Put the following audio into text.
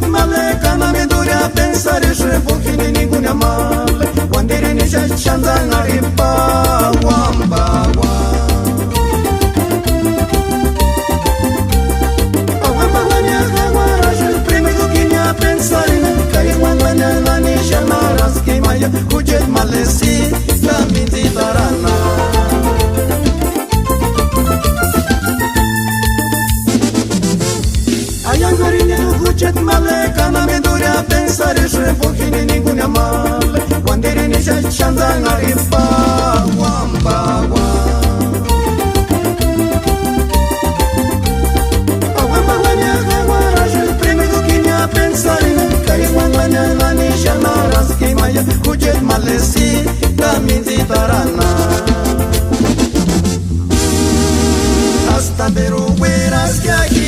Male, cana mi durea pensare și pochini ninguna male. Quandere ne chanda na ripa wamba wa. Awamba wania gawara și primi dukinya pensare. Kai wanda na ni shana raski maya hujet male si la minti tarana. Hujet male, cana mi durea pensare și pochini ninguna male. Quandere ne chanda na ripa wamba wa. Awamba wania gawara și primi dukinya pensare. Kai wanda na ni shana raski maya hujet male si la minti tarana. Hasta pero veras que aquí